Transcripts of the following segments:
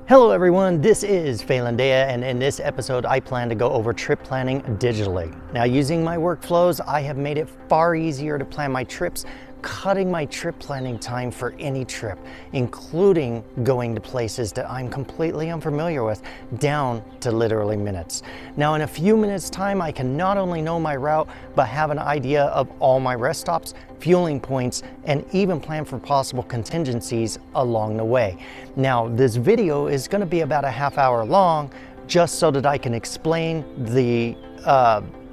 Hello everyone, this is Phelandea, and in this episode I plan to go over trip planning digitally. Now, using my workflows, I have made it far easier to plan my trips, cutting my trip planning time for any trip, including going to places that I'm completely unfamiliar with, down to literally minutes. Now, in a few minutes time, I can not only know my route, but have an idea of all my rest stops, fueling points, and even plan for possible contingencies along the way. Now, this video is going to be about a half hour long, just so that I can explain the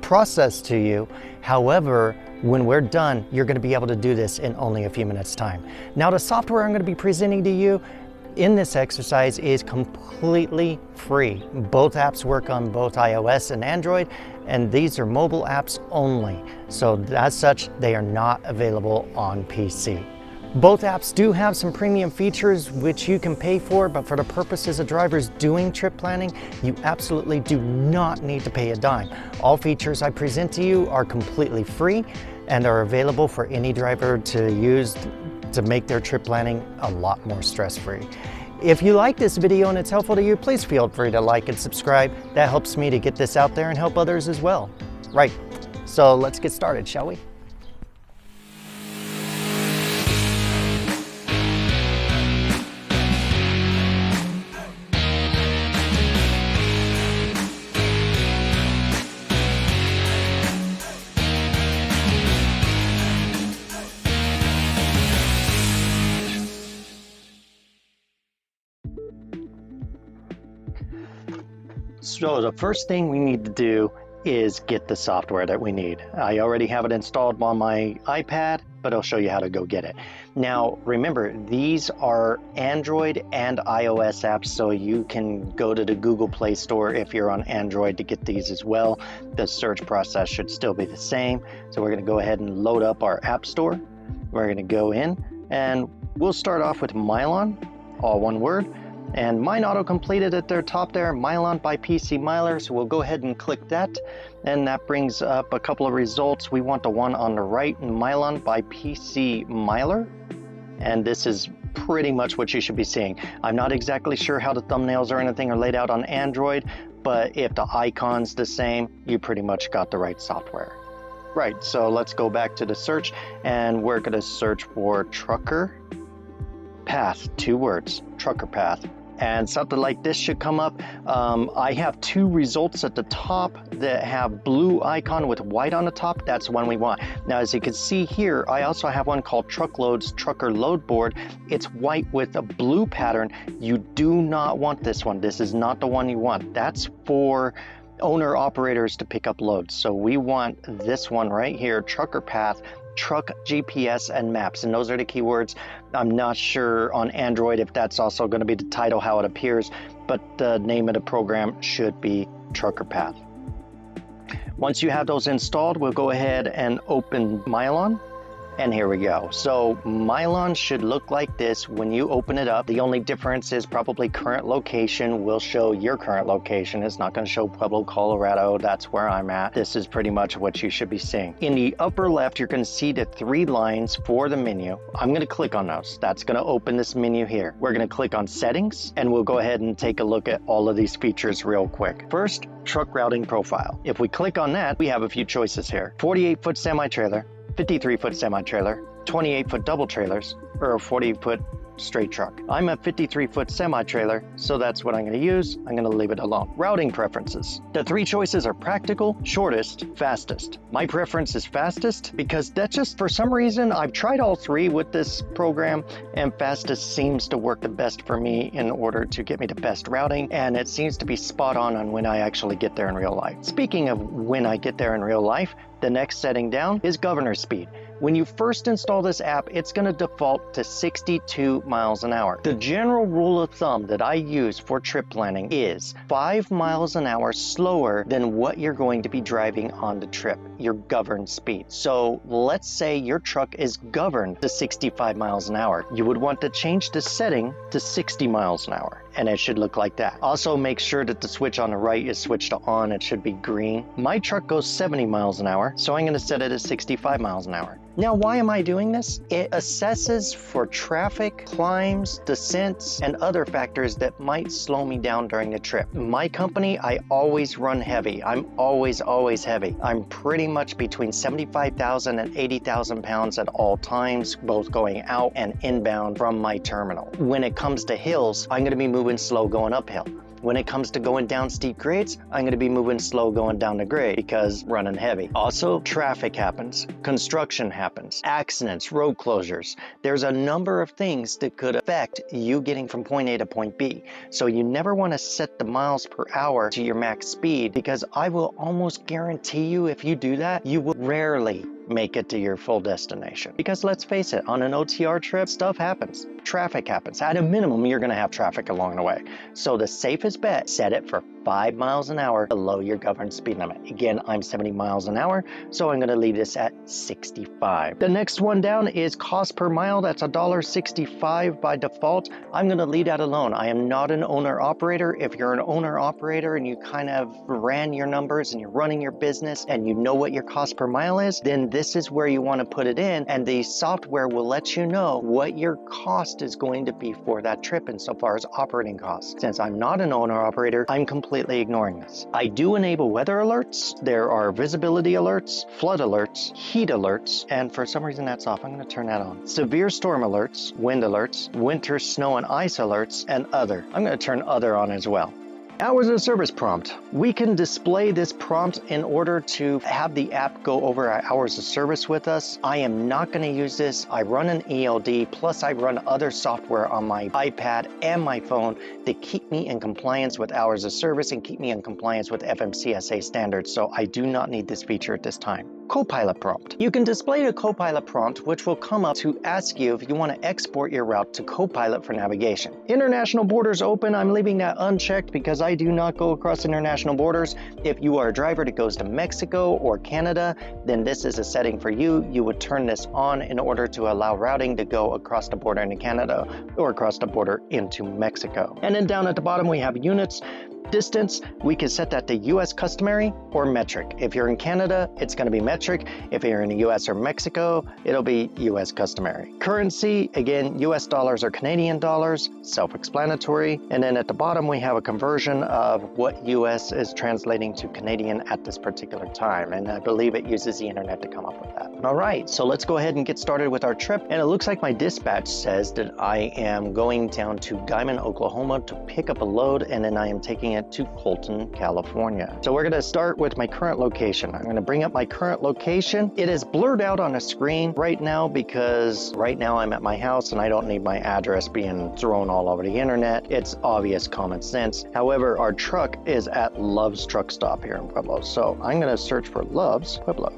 process to you. However, when we're done, you're going to be able to do this in only a few minutes time. Now, the software I'm going to be presenting to you in this exercise is completely free. Both apps work on both iOS and Android, and these are mobile apps only. So as such, they are not available on PC. Both apps do have some premium features which you can pay for, but for the purposes of drivers doing trip planning, you absolutely do not need to pay a dime. All features I present to you are completely free and are available for any driver to use to make their trip planning a lot more stress-free. If you like this video and it's helpful to you, please feel free to like and subscribe. That helps me to get this out there and help others as well. Right, so let's get started, shall we? So the first thing we need to do is get the software that we need. I already have it installed on my iPad, but I'll show you how to go get it. Now, remember, these are Android and iOS apps, so you can go to the Google Play Store if you're on Android to get these as well. The search process should still be the same. So we're going to go ahead and load up our App Store. We're going to go in, and we'll start off with Mileon, all one word. And mine auto-completed at their top there, Mileon by PC Miler, so we'll go ahead and click that, and that brings up a couple of results. We want the one on the right, Mileon by PC Miler, and this is pretty much what you should be seeing. I'm not exactly sure how the thumbnails or anything are laid out on Android, but if the icon's the same, you pretty much got the right software. Right, so let's go back to the search, and we're going to search for trucker path, 2 words, trucker path. And something like this should come up. I have 2 results at the top that have blue icon with white on the top. That's the one we want. Now, as you can see here, I also have one called Truckloads Trucker Load Board. It's white with a blue pattern. You do not want this one. This is not the one you want. That's for owner operators to pick up loads. So we want this one right here, Trucker Path, Truck GPS and Maps, and those are the keywords. I'm not sure on Android if that's also going to be the title, how it appears, but the name of the program should be Trucker Path. Once you have those installed, we'll go ahead and open Mileon. And here we go. So Mileon should look like this when you open it up. The only difference is probably current location will show your current location. It's not going to show Pueblo, Colorado. That's where I'm at. This is pretty much what you should be seeing. In the upper left, you're going to see the 3 lines for the menu. I'm going to click on those. That's going to open this menu here. We're going to click on settings, and we'll go ahead and take a look at all of these features real quick. First, truck routing profile. If we click on that, we have a few choices here. 48-foot semi-trailer, 53-foot semi-trailer, 28-foot double trailers, or a 40-foot straight truck. I'm a 53-foot semi-trailer, so that's what I'm going to use. I'm going to leave it alone. Routing preferences. The 3 choices are practical, shortest, fastest. My preference is fastest because that's just, for some reason, I've tried all 3 with this program, and fastest seems to work the best for me in order to get me the best routing, and it seems to be spot on when I actually get there in real life. Speaking of when I get there in real life, the next setting down is governor speed. When you first install this app, it's going to default to 62 miles an hour. The general rule of thumb that I use for trip planning is 5 miles an hour slower than what you're going to be driving on the trip, your governed speed. So let's say your truck is governed to 65 miles an hour. You would want to change the setting to 60 miles an hour. and it should look like that. Also, make sure that the switch on the right is switched to on. It should be green. My truck goes 70 miles an hour, so I'm going to set it at 65 miles an hour. Now, why am I doing this? It assesses for traffic, climbs, descents, and other factors that might slow me down during the trip. My company, I always run heavy. I'm always heavy. I'm pretty much between 75,000 and 80,000 pounds at all times, both going out and inbound from my terminal. When it comes to hills, I'm going to be moving slow going uphill. When it comes to going down steep grades, I'm going to be moving slow going down the grade because running heavy. Also, traffic happens, construction happens, accidents, road closures. There's a number of things that could affect you getting from point A to point B. So you never want to set the miles per hour to your max speed, because I will almost guarantee you if you do that, you will rarely make it to your full destination. Because let's face it, on an OTR trip, stuff happens. Traffic happens. At a minimum, you're going to have traffic along the way. So the safest bet, set it for 5 miles an hour below your governed speed limit. Again, I'm 70 miles an hour, so I'm going to leave this at 65. The next one down is cost per mile. That's $1.65 by default. I'm going to leave that alone. I am not an owner-operator. If you're an owner-operator and you kind of ran your numbers and you're running your business and you know what your cost per mile is, then this is where you want to put it in, and the software will let you know what your cost is going to be for that trip insofar as operating costs. Since I'm not an owner-operator, I'm completely ignoring this. I do enable weather alerts. There are visibility alerts, flood alerts, heat alerts, and for some reason that's off. I'm going to turn that on. Severe storm alerts, wind alerts, winter snow and ice alerts, and other. I'm going to turn other on as well. Hours of service prompt. We can display this prompt in order to have the app go over our hours of service with us. I am not going to use this. I run an ELD, plus I run other software on my iPad and my phone that keep me in compliance with hours of service and keep me in compliance with FMCSA standards, so I do not need this feature at this time. Copilot prompt. You can display the Copilot prompt, which will come up to ask you if you want to export your route to Copilot for navigation. International borders open. I'm leaving that unchecked because I do not go across international borders. If you are a driver that goes to Mexico or Canada, then this is a setting for you. You would turn this on in order to allow routing to go across the border into Canada or across the border into Mexico. And then down at the bottom, we have units. Distance, we can set that to US customary or metric. If you're in Canada, it's going to be metric. If you're in the US or Mexico, it'll be US customary. Currency, again, US dollars or Canadian dollars, self-explanatory. And then at the bottom, we have a conversion of what US is translating to Canadian at this particular time. And I believe it uses the internet to come up with that. All right, so let's go ahead and get started with our trip. And it looks like my dispatch says that I am going down to Guyman, Oklahoma to pick up a load, and then I am taking it to Colton, California. So we're going to start with my current location. I'm going to bring up my current location. It is blurred out on the screen right now because right now I'm at my house and I don't need my address being thrown all over the internet. It's obvious common sense. However, our truck is at Love's Truck Stop here in Pueblo. So I'm going to search for Love's Pueblo.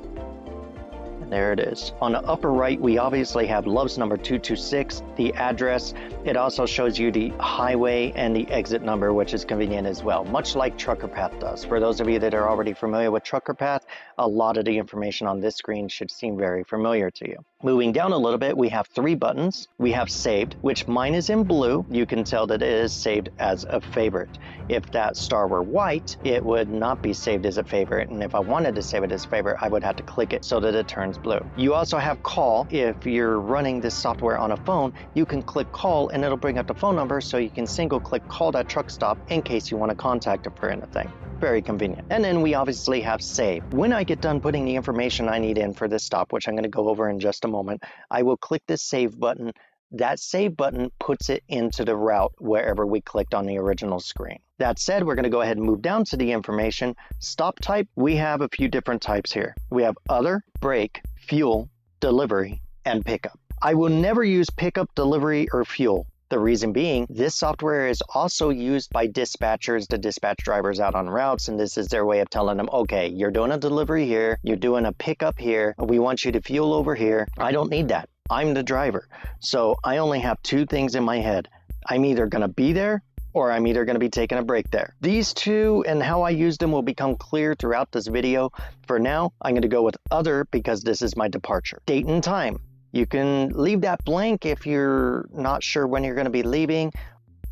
There it is. On the upper right, we obviously have Love's number 226, the address. It also shows you the highway and the exit number, which is convenient as well, much like Trucker Path does. For those of you that are already familiar with Trucker Path, a lot of the information on this screen should seem very familiar to you. Moving down a little bit, we have 3 buttons. We have saved, which mine is in blue. You can tell that it is saved as a favorite. If that star were white, it would not be saved as a favorite. And if I wanted to save it as a favorite, I would have to click it so that it turns blue. You also have call. If you're running this software on a phone, you can click call and it'll bring up the phone number so you can single click call that truck stop in case you want to contact it for anything. Very convenient. And then we obviously have save. When I get done putting the information I need in for this stop, which I'm going to go over in just a moment, I will click this save button. That save button puts it into the route wherever we clicked on the original screen. That said, we're going to go ahead and move down to the information. Stop type, we have a few different types here. We have other, brake, fuel, delivery, and pickup. I will never use pickup, delivery, or fuel. The reason being, this software is also used by dispatchers to dispatch drivers out on routes, and this is their way of telling them, okay, you're doing a delivery here, you're doing a pickup here, we want you to fuel over here. I don't need that. I'm the driver. So I only have 2 things in my head. I'm either going to be there or I'm either going to be taking a break there. These 2 and how I use them will become clear throughout this video. For now, I'm going to go with other because this is my departure. Date and time. You can leave that blank if you're not sure when you're going to be leaving,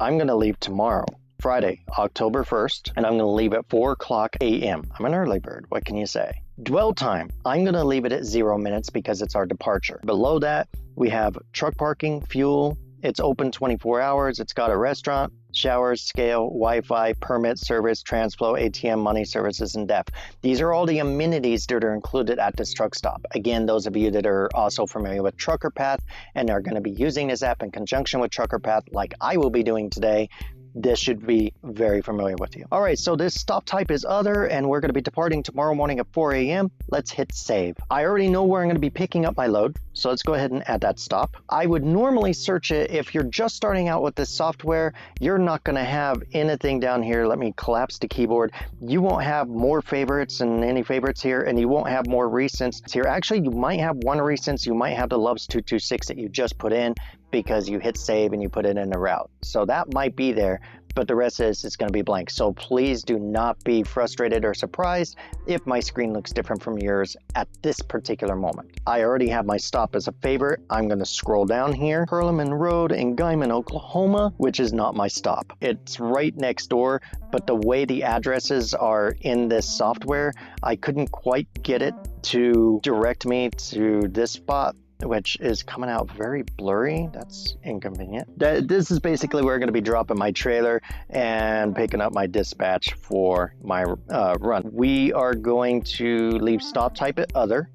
I'm going to leave tomorrow, Friday, October 1st, and I'm going to leave at 4 o'clock a.m. I'm an early bird. What can you say? Dwell time, I'm going to leave it at 0 minutes because it's our departure. Below that, we have truck parking, fuel. It's open 24 hours. It's got a restaurant, showers, scale, Wi-Fi, permit, service, TransFlow, ATM, money services, and DEF. These are all the amenities that are included at this truck stop. Again, those of you that are also familiar with Trucker Path and are going to be using this app in conjunction with Trucker Path like I will be doing today, this should be very familiar with you. All right, so this stop type is other, and we're going to be departing tomorrow morning at 4 a.m. Let's hit save. I already know where I'm going to be picking up my load, so let's go ahead and add that stop. I would normally search it. If you're just starting out with this software, you're not going to have anything down here. Let me collapse the keyboard. You won't have more favorites and any favorites here, and you won't have more recents here. Actually, you might have one recents. You might have the Loves 226 that you just put in because you hit save and you put it in the route. So that might be there, but the rest is going to be blank. So please do not be frustrated or surprised if my screen looks different from yours at this particular moment. I already have my stop as a favorite. I'm going to scroll down here. Perlman Road in Guyman, Oklahoma, which is not my stop. It's right next door, but the way the addresses are in this software, I couldn't quite get it to direct me to this spot, which is coming out very blurry. That's inconvenient. This is basically where I'm going to be dropping my trailer and picking up my dispatch for my run. We are going to leave stop type at other.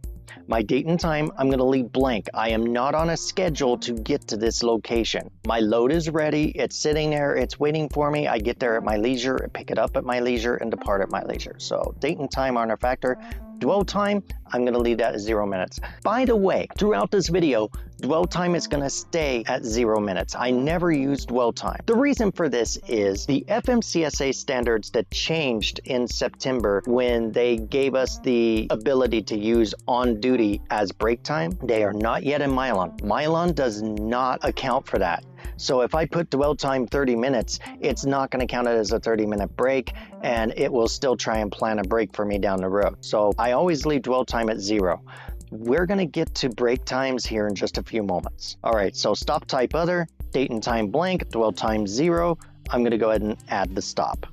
My date and time, I'm going to leave blank. I am not on a schedule to get to this location. My load is ready. It's sitting there. It's waiting for me. I get there at my leisure, pick it up at my leisure, and depart at my leisure. So date and time aren't a factor. Dwell time, I'm going to leave that at 0 minutes. By the way, throughout this video, dwell time is going to stay at 0 minutes. I never use dwell time. The reason for this is the FMCSA standards that changed in September when they gave us the ability to use on duty as break time. They are not yet in Mileon. Mileon does not account for that. So if I put dwell time 30 minutes, it's not going to count it as a 30-minute break, and it will still try and plan a break for me down the road. So I always leave dwell time at 0. We're going to get to break times here in just a few moments. All right, so stop type other, date and time blank, dwell time 0. I'm going to go ahead and add the stop.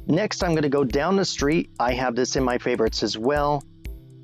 Next, I'm going to go down the street. I have this in my favorites as well.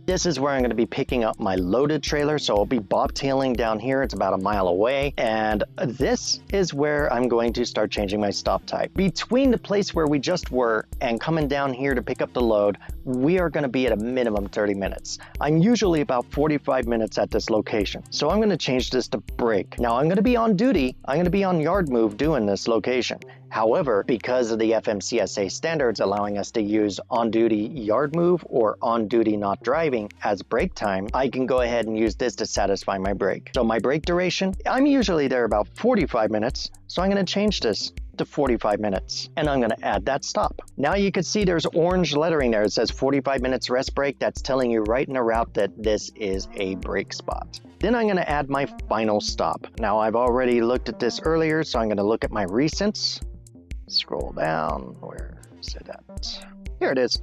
This is where I'm going to be picking up my loaded trailer, so I'll be bobtailing down here. It's about a mile away, and this is where I'm going to start changing my stop type. Between the place where we just were and coming down here to pick up the load, we are going to be at a minimum 30 minutes. I'm usually about 45 minutes at this location, so I'm going to change this to break. Now, I'm going to be on duty. I'm going to be on yard move doing this location. However, because of the FMCSA standards allowing us to use on-duty yard move or on-duty not driving as break time, I can go ahead and use this to satisfy my break. So my break duration, I'm usually there about 45 minutes, so I'm going to change this to 45 minutes, and I'm going to add that stop. Now you can see there's orange lettering there. It says 45 minutes rest break. That's telling you right in the route that this is a break spot. Then I'm going to add my final stop. Now I've already looked at this earlier, so I'm going to look at my recents. Scroll down. Where is it at? Here it is.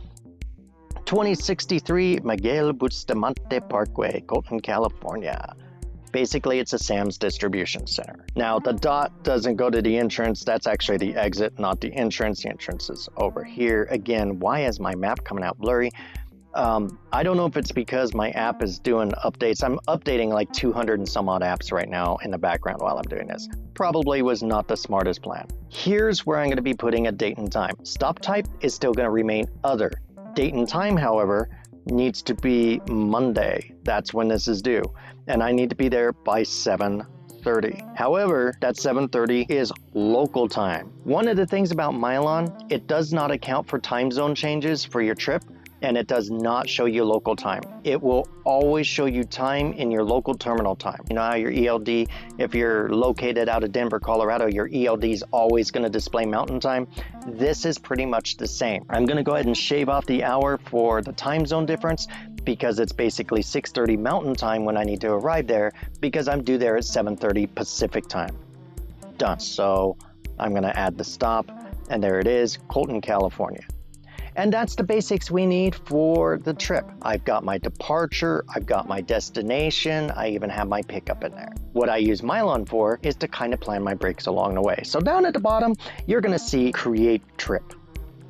2063 Miguel Bustamante Parkway, Colton, California. Basically, it's a Sam's distribution center. Now, the dot doesn't go to the entrance. That's actually the exit, not the entrance. The entrance is over here. Again, why is my map coming out blurry? I don't know if it's because my app is doing updates. I'm updating like 200 and some odd apps right now in the background while I'm doing this. Probably was not the smartest plan. Here's where I'm going to be putting a date and time. Stop type is still going to remain other. Date and time, however, needs to be Monday. That's when this is due. And I need to be there by 7:30. However, that 7:30 is local time. One of the things about Mileon, it does not account for time zone changes for your trip, and it does not show you local time. It will always show you time in your local terminal time. You know how your ELD, if you're located out of Denver, Colorado, your ELD is always going to display mountain time. This is pretty much the same. I'm going to go ahead and shave off the hour for the time zone difference because it's basically 6:30 mountain time when I need to arrive there because I'm due there at 7:30 Pacific time. Done. So I'm going to add the stop, and there it is, Colton, California. And that's the basics we need for the trip. I've got my departure, I've got my destination, I even have my pickup in there. What I use Mileon for is to kind of plan my breaks along the way. So down at the bottom, you're gonna see Create Trip.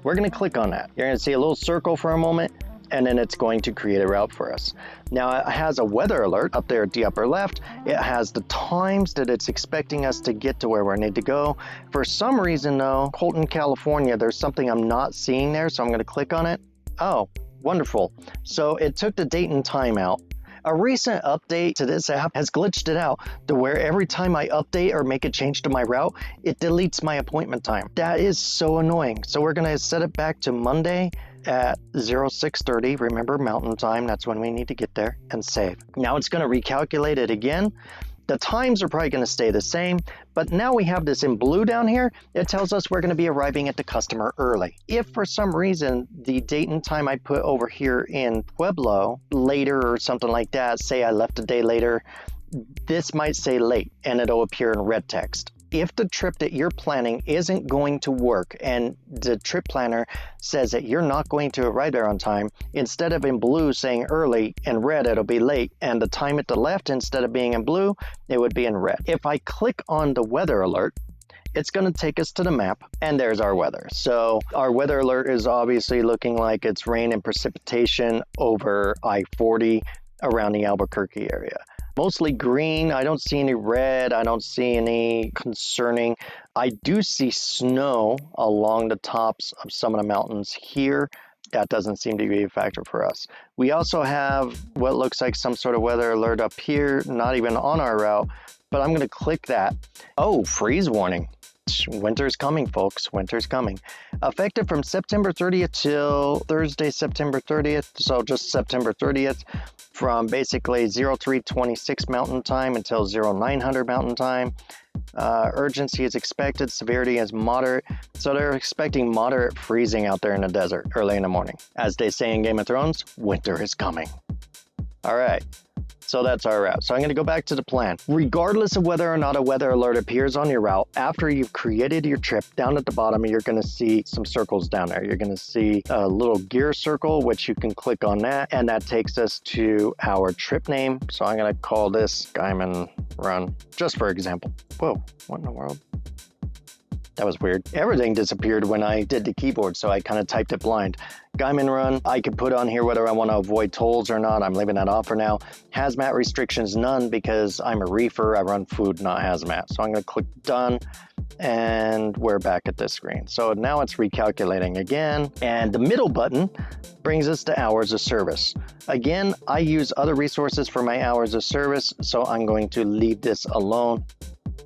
We're gonna click on that. You're gonna see a little circle for a moment, and then it's going to create a route for us. Now it has a weather alert up there at the upper left. It has the times that it's expecting us to get to where we need to go. For some reason though, Colton, California, there's something I'm not seeing there, so I'm gonna click on it. Oh, wonderful. So it took the date and time out. A recent update to this app has glitched it out to where every time I update or make a change to my route, it deletes my appointment time. That is so annoying. So we're gonna set it back to Monday at 0630, remember Mountain Time, that's when we need to get there, and save. Now it's going to recalculate it again. The times are probably going to stay the same, but now we have this in blue down here. It tells us we're going to be arriving at the customer early. If for some reason the date and time I put over here in Pueblo later or something like that, say I left a day later, this might say late and it'll appear in red text. If the trip that you're planning isn't going to work and the trip planner says that you're not going to arrive there on time, instead of in blue saying early, in red it'll be late, and the time at the left, instead of being in blue, it would be in red. If I click on the weather alert, it's going to take us to the map, and there's our weather. So our weather alert is obviously looking like it's rain and precipitation over I-40 around the Albuquerque area. Mostly green. I don't see any red. I don't see any concerning. I do see snow along the tops of some of the mountains here. That doesn't seem to be a factor for us. We also have what looks like some sort of weather alert up here, not even on our route, but I'm going to click that. Oh, freeze warning. Winter's coming, folks. Winter's coming. Effective from September 30th till Thursday, September 30th. So just September 30th from basically 0326 Mountain Time until 0900 Mountain Time. Urgency is expected. Severity is moderate. So they're expecting moderate freezing out there in the desert early in the morning. As they say in Game of Thrones, winter is coming. All right. So that's our route. So I'm going to go back to the plan. Regardless of whether or not a weather alert appears on your route, after you've created your trip, down at the bottom, you're going to see some circles down there. You're going to see a little gear circle, which you can click on that, and that takes us to our trip name. So I'm going to call this Guyman Run, just for example. Whoa, what in the world? That was weird. Everything disappeared when I did the keyboard, so I kind of typed it blind. Guyman Run, I could put on here whether I want to avoid tolls or not. I'm leaving that off for now. Hazmat restrictions, none, because I'm a reefer. I run food, not hazmat. So I'm going to click done, and we're back at this screen. So now it's recalculating again, and the middle button brings us to hours of service. Again, I use other resources for my hours of service, so I'm going to leave this alone.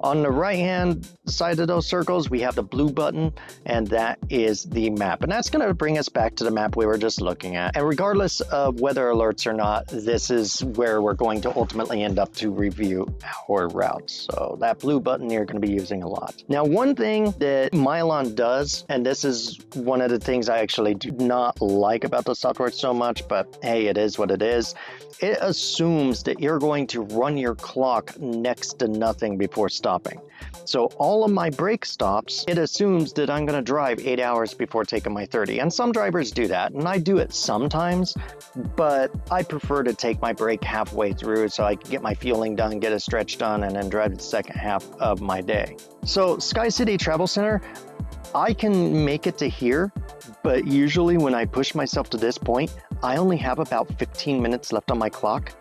On the right-hand side of those circles, we have the blue button, and that is the map. And that's going to bring us back to the map we were just looking at. And regardless of weather alerts or not, this is where we're going to ultimately end up to review our routes. So that blue button you're going to be using a lot. Now, one thing that Mileon does, and this is one of the things I actually do not like about the software so much, but hey, it is what it is. It assumes that you're going to run your clock next to nothing before stopping. So all of my break stops, it assumes that I'm going to drive 8 hours before taking my 30. And some drivers do that, and I do it sometimes, but I prefer to take my break halfway through so I can get my fueling done, get a stretch done, and then drive the second half of my day. So Sky City Travel Center, I can make it to here, but usually when I push myself to this point, I only have about 15 minutes left on my clock.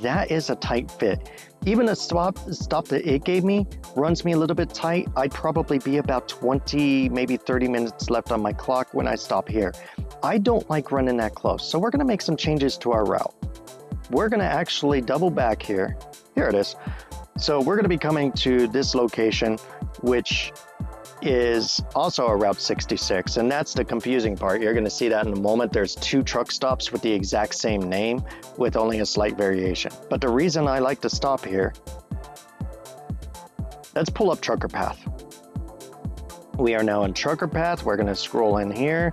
That is a tight fit. Even a stop that it gave me runs me a little bit tight. I'd probably be about 20, maybe 30 minutes left on my clock when I stop here. I don't like running that close, so we're gonna make some changes to our route. We're gonna actually double back here. Here it is. So we're gonna be coming to this location, which is also a Route 66, and that's the confusing part. You're going to see that in a moment. There's two truck stops with the exact same name with only a slight variation. But the reason I like to stop here, let's pull up Trucker Path. We are now in Trucker Path. We're going to scroll in here,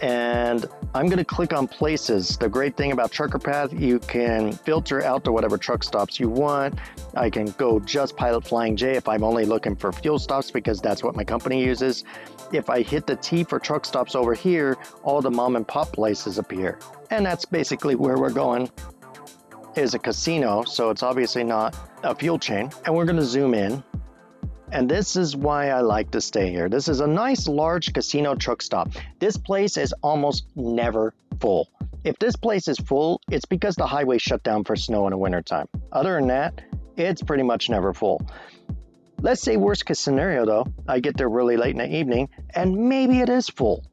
and I'm going to click on places. The great thing about Trucker Path, you can filter out to whatever truck stops you want. I can go just Pilot Flying J if I'm only looking for fuel stops because that's what my company uses. If I hit the T for truck stops over here, all the mom and pop places appear. And that's basically where we're going. Is a casino, so it's obviously not a fuel chain. And we're going to zoom in. And this is why I like to stay here. This is a nice large casino truck stop. This place is almost never full. If this place is full, it's because the highway shut down for snow in the wintertime. Other than that, it's pretty much never full. Let's say worst case scenario though, I get there really late in the evening and maybe it is full.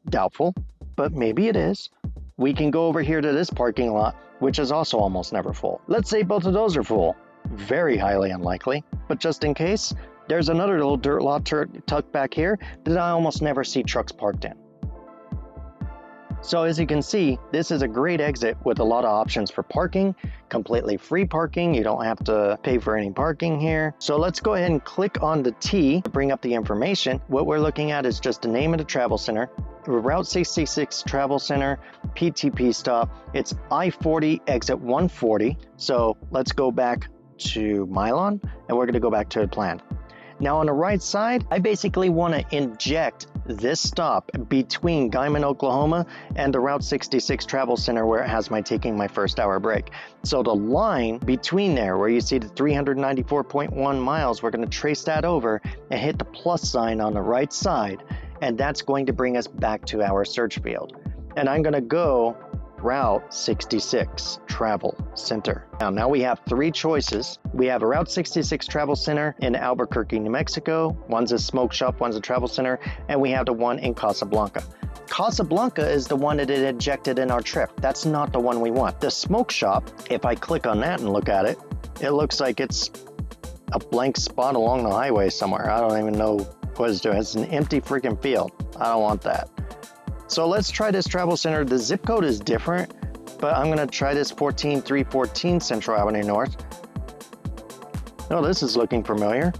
Doubtful, but maybe it is. We can go over here to this parking lot, which is also almost never full. Let's say both of those are full. Very highly unlikely, but just in case, there's another little dirt lot tucked back here that I almost never see trucks parked in. So as you can see, this is a great exit with a lot of options for parking, completely free parking. You don't have to pay for any parking here. So let's go ahead and click on the T to bring up the information. What we're looking at is just the name of the travel center, Route 66 Travel Center, PTP stop. It's I-40 exit 140. So let's go back to Mileon and we're going to go back to the plan. Now on the right side, I basically want to inject this stop between Guyman, Oklahoma and the Route 66 Travel Center where it has my taking my first hour break. So the line between there where you see the 394.1 miles, we're going to trace that over and hit the plus sign on the right side. And that's going to bring us back to our search field. And I'm going to go Route 66 Travel Center. Now we have three choices. We have a Route 66 Travel Center in Albuquerque, New Mexico. One's a smoke shop, one's a travel center, and we have the one in Casablanca. Casablanca is the one that it injected in our trip. That's not the one we want. The smoke shop, if I click on that and look at it, it looks like it's a blank spot along the highway somewhere. I don't even know what it's doing. It's an empty freaking field. I don't want that. So let's try this travel center. The zip code is different, but I'm going to try this 14314 Central Avenue North. Oh, this is looking familiar.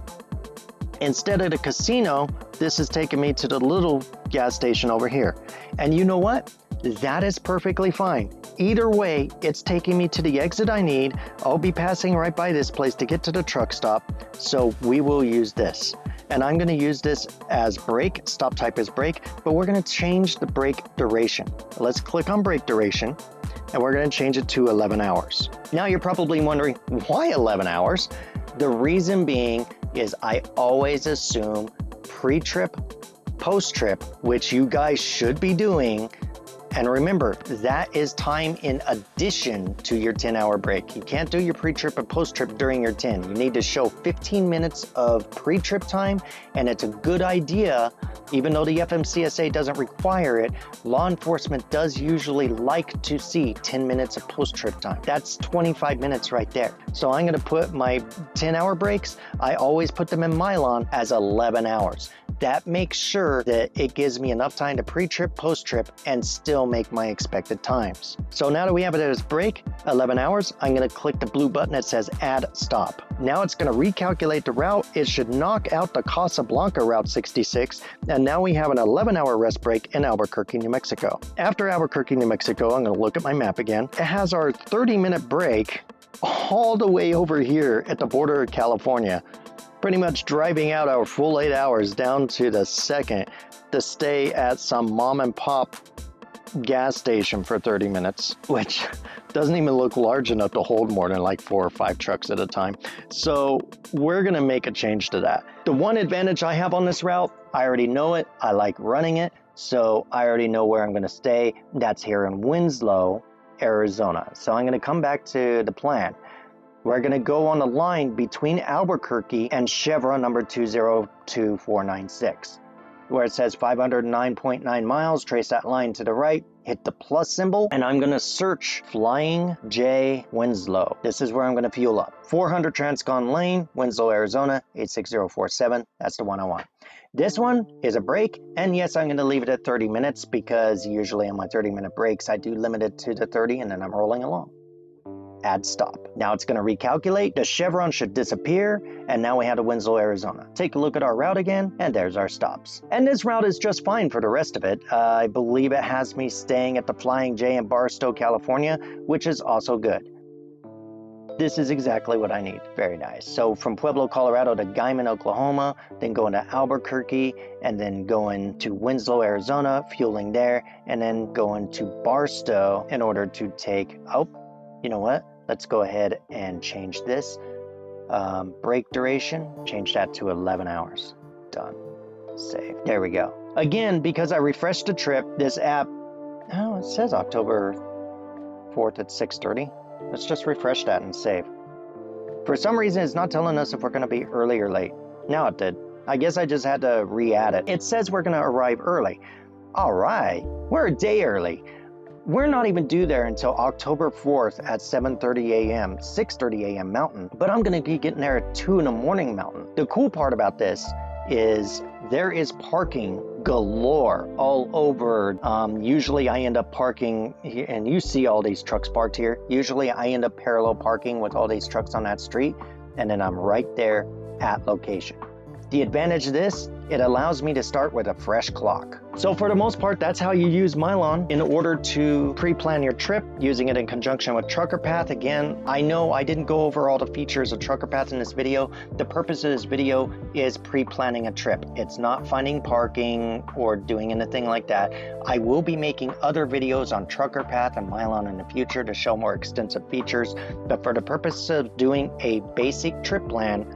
Instead of the casino, this is taking me to the little gas station over here. And you know what? That is perfectly fine. Either way, it's taking me to the exit I need. I'll be passing right by this place to get to the truck stop. So we will use this. And I'm going to use this as brake. Stop type is brake, but we're going to change the brake duration. Let's click on brake duration and we're going to change it to 11 hours. Now you're probably wondering, why 11 hours? The reason being is I always assume pre-trip, post-trip, which you guys should be doing. And remember, that is time in addition to your 10-hour break. You can't do your pre-trip and post-trip during your 10. You need to show 15 minutes of pre-trip time, and it's a good idea, even though the FMCSA doesn't require it, law enforcement does usually like to see 10 minutes of post-trip time. That's 25 minutes right there. So I'm gonna put my 10-hour breaks, I always put them in Mileon as 11 hours. That makes sure that it gives me enough time to pre-trip, post-trip, and still make my expected times. So now that we have it as break, 11 hours, I'm gonna click the blue button that says add stop. Now it's gonna recalculate the route. It should knock out the Casablanca Route 66, and now we have an 11-hour rest break in Albuquerque, New Mexico. After Albuquerque, New Mexico, I'm gonna look at my map again. It has our 30-minute break all the way over here at the border of California. Pretty much driving out our full 8 hours down to the second to stay at some mom and pop gas station for 30 minutes, which doesn't even look large enough to hold more than like 4 or 5 trucks at a time. So we're gonna make a change to that. The one advantage I have on this route, I already know it, I like running it, so I already know where I'm gonna stay. That's here in Winslow, Arizona. So I'm gonna come back to the plan. We're going to go on the line between Albuquerque and Chevron number 202496, where it says 509.9 miles. Trace that line to the right, hit the plus symbol, and I'm going to search Flying J Winslow. This is where I'm going to fuel up. 400 Transcon Lane, Winslow, Arizona, 86047. That's the one I want. This one is a break, and yes, I'm going to leave it at 30 minutes because usually on my 30-minute breaks, I do limit it to the 30 and then I'm rolling along. add stop. Now it's going to recalculate, the chevron should disappear, and now we have to Winslow, Arizona. Take a look at our route again, and there's our stops. And this route is just fine for the rest of it. I believe it has me staying at the Flying J in Barstow, California, which is also good. This is exactly what I need. Very nice. So from Pueblo, Colorado to Guyman, Oklahoma, then going to Albuquerque, and then going to Winslow, Arizona, fueling there, and then going to Barstow in order to take, oh, you know what? Let's go ahead and change this. Break duration, change that to 11 hours. Done. Save. There we go. Again, because I refreshed the trip, this app, oh, it says October 4th at 6:30. Let's just refresh that and save. For some reason, it's not telling us if we're going to be early or late. Now it did. I guess I just had to re-add it. It says we're going to arrive early. All right, we're a day early. We're not even due there until October 4th at 7:30 a.m., 6:30 a.m. Mountain, but I'm going to be getting there at 2 in the morning Mountain. The cool part about this is there is parking galore all over. Usually I end up parking, and you see all these trucks parked here. Usually I end up parallel parking with all these trucks on that street, and then I'm right there at location. The advantage of this, it allows me to start with a fresh clock. So for the most part, that's how you use Mileon in order to pre-plan your trip, using it in conjunction with Trucker Path. Again, I know I didn't go over all the features of Trucker Path in this video. The purpose of this video is pre-planning a trip. It's not finding parking or doing anything like that. I will be making other videos on Trucker Path and Mileon in the future to show more extensive features, but for the purpose of doing a basic trip plan,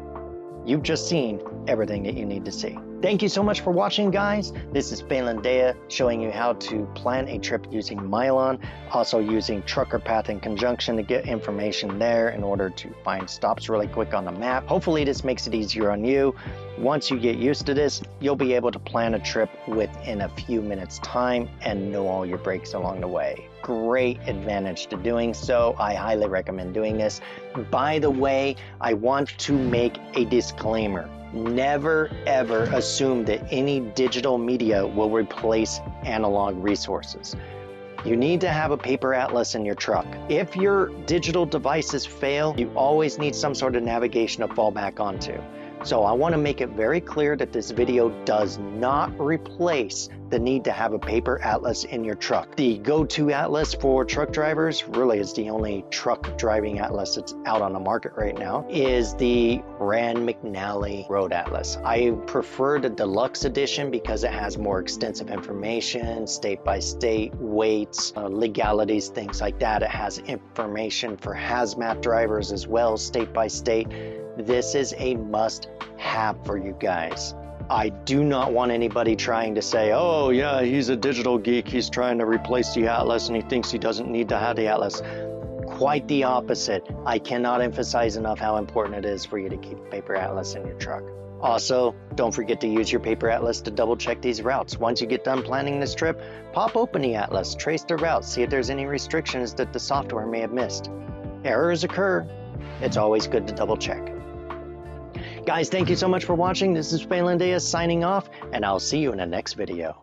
you've just seen everything that you need to see. Thank you so much for watching, guys. This is Phelan Dea showing you how to plan a trip using Mileon, also using Trucker Path in conjunction to get information there in order to find stops really quick on the map. Hopefully this makes it easier on you. Once you get used to this, you'll be able to plan a trip within a few minutes time and know all your breaks along the way. Great advantage to doing so. I highly recommend doing this. By the way, I want to make a disclaimer. Never ever assume that any digital media will replace analog resources. You need to have a paper atlas in your truck. If your digital devices fail, you always need some sort of navigation to fall back onto. So I want to make it very clear that this video does not replace the need to have a paper atlas in your truck. The go-to atlas for truck drivers, really is the only truck driving atlas that's out on the market right now, is the Rand McNally Road Atlas. I prefer the deluxe edition because it has more extensive information, state by state, weights, legalities, things like that. It has information for hazmat drivers as well, state by state. This is a must-have for you guys. I do not want anybody trying to say, oh yeah, he's a digital geek, he's trying to replace the Atlas and he thinks he doesn't need to have the Atlas. Quite the opposite. I cannot emphasize enough how important it is for you to keep a paper atlas in your truck. Also, don't forget to use your paper atlas to double check these routes. Once you get done planning this trip, pop open the atlas, trace the route, see if there's any restrictions that the software may have missed. Errors occur. It's always good to double check. Guys, thank you so much for watching. This is Phelan Dea signing off, and I'll see you in the next video.